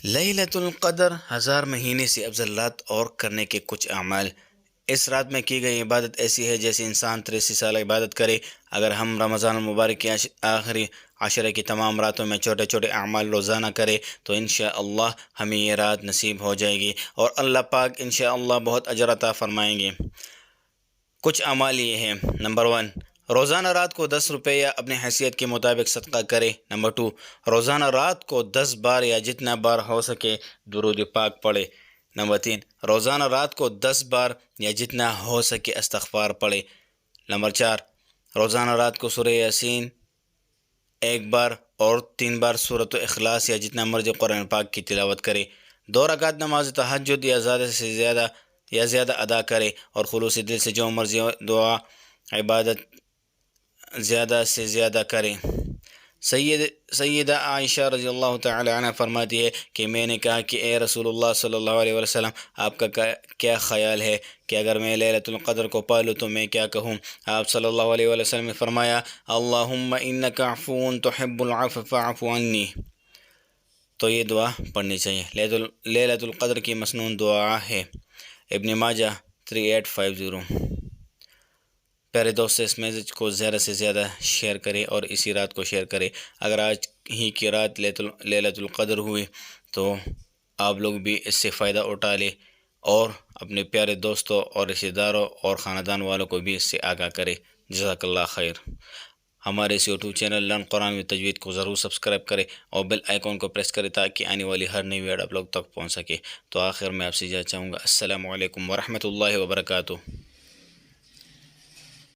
لیلۃ القدر 1000 مہینے سے افضل رات اور کرنے کے کچھ اعمال۔ اس رات میں کی گئی عبادت ایسی ہے جیسے انسان 83 سال عبادت کرے۔ اگر ہم رمضان المبارک کے آخری عشرے کی تمام راتوں میں چھوٹے چھوٹے اعمال روزانہ کرے تو انشاءاللہ ہمیں یہ رات نصیب ہو جائے گی اور اللہ پاک انشاءاللہ بہت اجر عطا فرمائیں گے۔ کچھ اعمال یہ ہیں۔ نمبر 1، روزانہ رات کو 10 روپے یا اپنی حیثیت کے مطابق صدقہ کرے۔ نمبر 2، روزانہ رات کو 10 بار یا جتنا بار ہو سکے درود پاک پڑھے۔ نمبر 3، روزانہ رات کو 10 بار یا جتنا ہو سکے استغفار پڑھے۔ نمبر 4، روزانہ رات کو سورہ یاسین 1 بار اور 3 بار سورۃ اخلاص یا جتنا مرضی قرآن پاک کی تلاوت کرے۔ 2 رکعت نماز تہجد یا زیادہ ادا کرے اور خلوص دل سے جو مرضی دعا عبادت زیادہ سے زیادہ کرے۔ سیدہ عائشہ رضی اللہ تعالی عنہ فرماتی ہے کہ میں نے کہا کہ اے رسول اللہ صلی اللہ علیہ وسلم، آپ کا کیا خیال ہے کہ اگر میں لیلۃ القدر کو پا لوں تو میں کیا کہوں؟ آپ صلی اللہ علیہ وسلم نے فرمایا، اللہم انک عفو تحب العفو فاعف عنی۔ تو یہ دعا پڑھنی چاہیے۔ لیلۃ القدر کی مسنون دعا ہے۔ ابن ماجہ 3850۔ پیارے دوست، اس میسج کو زیادہ سے زیادہ شیئر کرے اور اسی رات کو شیئر کرے۔ اگر آج ہی کی رات لیلۃ القدر ہوئی تو آپ لوگ بھی اس سے فائدہ اٹھا لیں اور اپنے پیارے دوستوں اور رشتہ داروں اور خاندان والوں کو بھی اس سے آگاہ کرے۔ جزاک اللہ خیر۔ ہمارے اس YouTube channel learn Quran with Tajweed کو ضرور سبسکرائب کرے اور بیل آئیکن کو پریس کرے تاکہ آنے والی ہر نئی ویڈیو آپ لوگ تک پہنچ سکے۔ تو آخر میں آپ سے اجازت چاہوں گا۔ السلام علیکم ورحمۃ اللہ وبرکاتہ۔